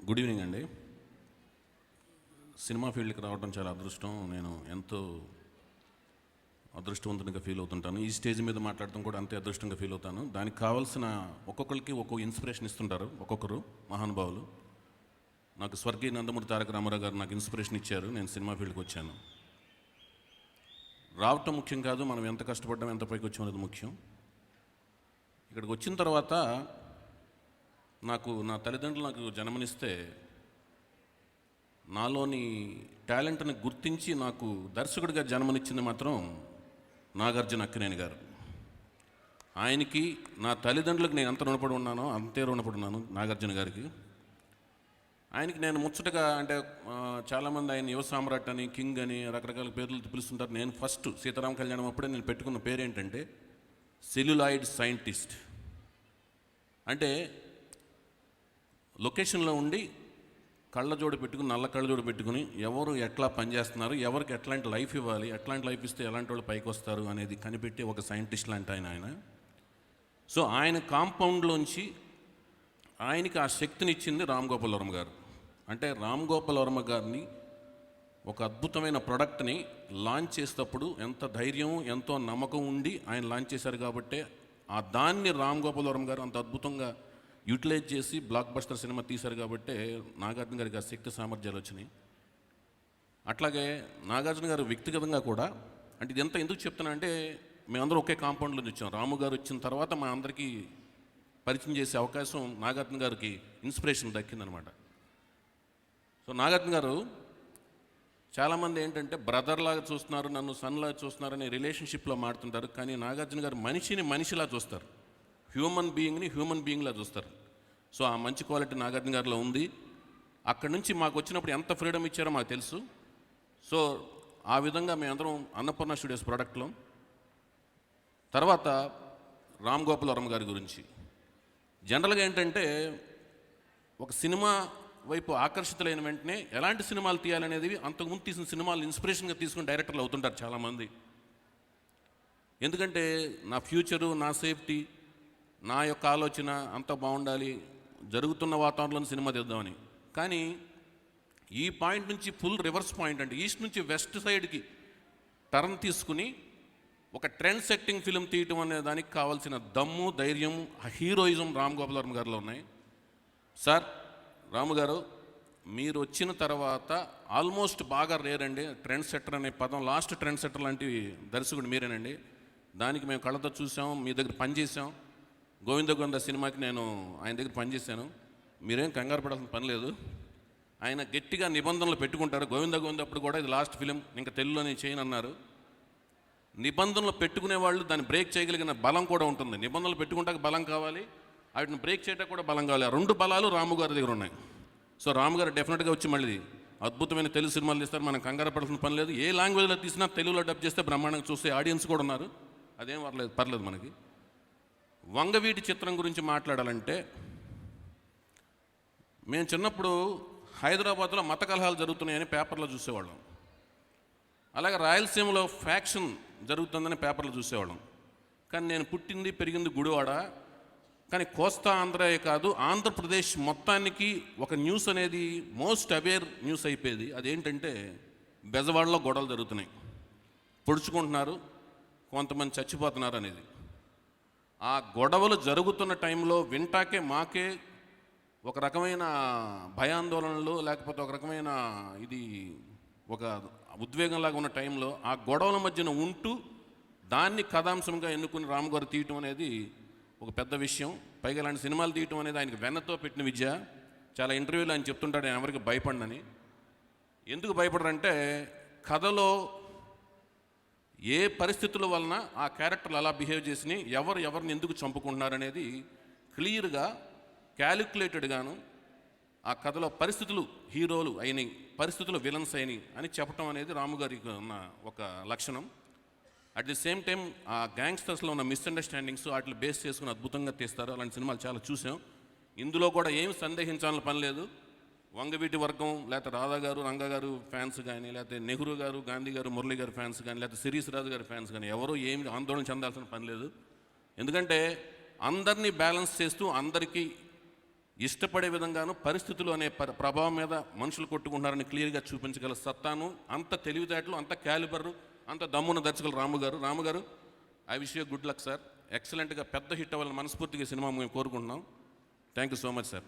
Good evening అండి. Cinema ఫీల్డ్కి రావడం చాలా అదృష్టం. నేను ఎంతో అదృష్టవంతునిగా ఫీల్ అవుతుంటాను. ఈ స్టేజ్ మీద మాట్లాడటం కూడా అంతే అదృష్టంగా ఫీల్ అవుతాను. దానికి కావాల్సిన ఒక్కొక్కరికి ఒక్కొక్క ఇన్స్పిరేషన్ ఇస్తుంటారు ఒక్కొక్కరు మహానుభావులు. నాకు స్వర్గీయ నందమూరి తారక రామారావు గారు నాకు ఇన్స్పిరేషన్ ఇచ్చారు. నేను సినిమా ఫీల్డ్కి వచ్చాను. రావటం ముఖ్యం కాదు, మనం ఎంత కష్టపడ్డాం, ఎంత పైకి వచ్చాం అనేది ముఖ్యం. ఇక్కడికి వచ్చిన తర్వాత నా తల్లిదండ్రులు నాకు జన్మనిస్తే నాలోని టాలెంట్ని గుర్తించి నాకు దర్శకుడిగా జన్మనిచ్చింది మాత్రం నాగార్జున అక్కినేని గారు. ఆయనకి నా తల్లిదండ్రులకు నేను ఎంత రుణపడి ఉన్నానో అంతే రుణపడి ఉన్నాను నాగార్జున గారికి. ఆయనకి నేను ముచ్చటగా చాలామంది ఆయన యువ సామ్రాట్ అని, కింగ్ అని రకరకాల పేర్లతో పిలుస్తుంటారు. నేను ఫస్ట్ సీతారామ కళ్యాణం అప్పుడే నేను పెట్టుకున్న పేరేంటంటే సెల్యులాయిడ్ సైంటిస్ట్. అంటే లొకేషన్లో ఉండి కళ్ళజోడు పెట్టుకుని, నల్ల కళ్ళజోడు పెట్టుకుని ఎవరు ఎట్లా పనిచేస్తున్నారు, ఎవరికి ఎట్లాంటి లైఫ్ ఇవ్వాలి, ఎట్లాంటి లైఫ్ ఇస్తే ఎలాంటి వాళ్ళు పైకి వస్తారు అనేది కనిపెట్టి ఒక సైంటిస్ట్ లాంటి ఆయన. సో ఆయన కాంపౌండ్లోంచి ఆయనకి ఆ శక్తిని ఇచ్చింది రామ్ గోపాల్ వర్మ గారు. అంటే రామ్ గోపాల్ వర్మ గారిని ఒక అద్భుతమైన ప్రోడక్ట్ని లాంచ్ చేసేటప్పుడు ఎంత ధైర్యం, ఎంతో నమ్మకం ఉండి ఆయన లాంచ్ చేశారు. కాబట్టే దాన్ని రామ్ గోపాల్ వర్మ గారు అంత అద్భుతంగా యూటిలైజ్ చేసి బ్లాక్ బస్టర్ సినిమా తీశారు. కాబట్టే నాగార్జున గారికి ఆ శక్తి సామర్థ్యాలు వచ్చినాయి. అట్లాగే నాగార్జున గారు వ్యక్తిగతంగా కూడా, అంటే ఇదంతా ఎందుకు చెప్తున్నా అంటే మేమందరం ఒకే కాంపౌండ్లో వచ్చాం. రాము గారు వచ్చిన తర్వాత మా అందరికీ పరిచయం చేసే అవకాశం నాగార్జున గారికి ఇన్స్పిరేషన్ దక్కిందనమాట. సో నాగార్జున గారు చాలామంది ఏంటంటే బ్రదర్లాగా చూస్తున్నారు, నన్ను సన్లాగా చూస్తున్నారని రిలేషన్షిప్లో మాడుతుంటారు. కానీ నాగార్జున గారు మనిషిని మనిషిలా చూస్తారు, హ్యూమన్ బీయింగ్లా చూస్తారు. సో ఆ మంచి క్వాలిటీ నాగార్జున గారిలో ఉంది. అక్కడి నుంచి మాకు వచ్చినప్పుడు ఎంత ఫ్రీడమ్ ఇచ్చారో మాకు తెలుసు. సో ఆ విధంగా మేమందరం అన్నపూర్ణ స్టూడియోస్ ప్రోడక్ట్లో. తర్వాత రామ్ గోపాల్ వర్మ గారి గురించి జనరల్గా ఏంటంటే ఒక సినిమా వైపు ఆకర్షితులైన వెంటనే ఎలాంటి సినిమాలు తీయాలనేది అంతకుముందు తీసిన సినిమాలు ఇన్స్పిరేషన్గా తీసుకుని డైరెక్టర్లు అవుతుంటారు చాలామంది. ఎందుకంటే నా ఫ్యూచరు, నా సేఫ్టీ, నా యొక్క ఆలోచన అంతా బాగుండాలి, జరుగుతున్న వాతావరణంలో సినిమా తీద్దామని. కానీ ఈ పాయింట్ నుంచి ఫుల్ రివర్స్ పాయింట్, అంటే ఈస్ట్ నుంచి వెస్ట్ సైడ్కి టర్న్ తీసుకుని ఒక ట్రెండ్ సెట్టింగ్ ఫిలిం తీయటం అనే దానికి కావాల్సిన దమ్ము, ధైర్యం, హీరోయిజం రామ్ గోపాల్ వర్మ గారిలో ఉన్నాయి. సార్ రాము గారు, మీరు వచ్చిన తర్వాత ఆల్మోస్ట్ బాగా రేరండి ట్రెండ్ సెట్టర్ అనే పదం. లాస్ట్ ట్రెండ్ సెట్టర్ లాంటి దర్శకుడు మీరేనండి. దానికి మేము కళ్ళతో చూసాం, మీ దగ్గర పనిచేసాం. గోవింద సినిమాకి నేను ఆయన దగ్గర పనిచేశాను. మీరేం కంగారు పడాల్సిన పని లేదు. ఆయన గట్టిగా నిబంధనలు పెట్టుకుంటారు. గోవింద అప్పుడు కూడా ఇది లాస్ట్ ఫిలిం, ఇంకా తెలుగులో నేను చేయను అన్నారు. నిబంధనలు పెట్టుకునే వాళ్ళు దాన్ని బ్రేక్ చేయగలిగిన బలం కూడా ఉంటుంది. నిబంధనలు పెట్టుకుంటాక బలం కావాలి, వాటిని బ్రేక్ చేయడానికి కూడా బలం కావాలి. ఆ రెండు బలాలు రాము గారి దగ్గర ఉన్నాయి. సో రాము గారు డెఫినెట్గా వచ్చి మళ్ళీ అద్భుతమైన తెలుగు సినిమాలు తీస్తారు. మనం కంగారు పడాల్సిన పని లేదు. ఏ లాంగ్వేజ్లో తీసినా తెలుగులో డబ్ చేస్తే బ్రహ్మాండంగా చూసే ఆడియన్స్ కూడా ఉన్నారు. అదేం పర్లేదు మనకి. వంగవీటి చిత్రం గురించి మాట్లాడాలంటే, మేము చిన్నప్పుడు హైదరాబాద్లో మత కలహాలు జరుగుతున్నాయని పేపర్లో చూసేవాళ్ళం. అలాగే రాయలసీమలో ఫ్యాక్షన్ జరుగుతుందని పేపర్లో చూసేవాళ్ళం. కానీ నేను పుట్టింది పెరిగింది గుడివాడ. కానీ కోస్తా ఆంధ్రాయే కాదు, ఆంధ్రప్రదేశ్ మొత్తానికి ఒక న్యూస్ అనేది మోస్ట్ అవేర్ న్యూస్ అయిపోయేది. అదేంటంటే బెజవాడలో గొడవలు జరుగుతున్నాయి, పొడుచుకుంటున్నారు, కొంతమంది చచ్చిపోతున్నారు అనేది. ఆ గొడవలు జరుగుతున్న టైంలో వింటాకే మాకే ఒక రకమైన భయాందోళనలు, లేకపోతే ఒక రకమైన ఒక ఉద్వేగంలాగా ఉన్న టైంలో ఆ గొడవల మధ్యన ఉంటూ దాన్ని కథాంశంగా ఎన్నుకుని రాము గారు తీయటం అనేది ఒక పెద్ద విషయం. పైగా ఇలాంటి సినిమాలు తీయటం అనేది ఆయనకి వెన్నతో పెట్టిన విద్య. చాలా ఇంటర్వ్యూలో ఆయన చెప్తుంటాడు, నేను ఎవరికి భయపడనని. ఎందుకు భయపడరంటే కథలో ఏ పరిస్థితుల వలన ఆ క్యారెక్టర్లు అలా బిహేవ్ చేసినాయి, ఎవరిని ఎందుకు చంపుకుంటున్నారనేది క్లియర్గా క్యాలిక్యులేటెడ్గాను ఆ కథలో పరిస్థితులు హీరోలు అయినాయి, పరిస్థితులు విలన్స్ అయినాయి అని చెప్పడం అనేది రాము గారికి ఉన్న ఒక లక్షణం. అట్ ది సేమ్ టైం ఆ గ్యాంగ్స్టర్స్లో ఉన్న మిస్అండర్స్టాండింగ్స్ వాటిని బేస్ చేసుకుని అద్భుతంగా తీస్తారు. అలాంటి సినిమాలు చాలా చూసాం. ఇందులో కూడా ఏం సందేహించాలని పని లేదు. వంగవీటి వర్గం, లేకపోతే రాధా గారు, రంగా గారు ఫ్యాన్స్ కానీ, లేకపోతే నెహ్రూ గారు, గాంధీ గారు, మురళి గారు ఫ్యాన్స్ కానీ, లేకపోతే శిరీష్ రాజు గారి ఫ్యాన్స్ కానీ ఎవరూ ఏమి ఆందోళన చెందాల్సిన పని లేదు. ఎందుకంటే అందరినీ బ్యాలెన్స్ చేస్తూ అందరికీ ఇష్టపడే విధంగాను పరిస్థితులు అనే ప్రభావం మీద మనుషులు కొట్టుకుంటున్నారని క్లియర్గా చూపించగల సత్తాను, అంత తెలివితేటలు, అంత క్యాలిబర్, అంత దమ్మున్న దర్శకులు రాము గారు I wish you good luck sir. ఎక్సలెంట్గా పెద్ద హిట్ అవ్వాలని మనస్ఫూర్తిగా సినిమా మేము కోరుకుంటున్నాం. Thank you so much sir.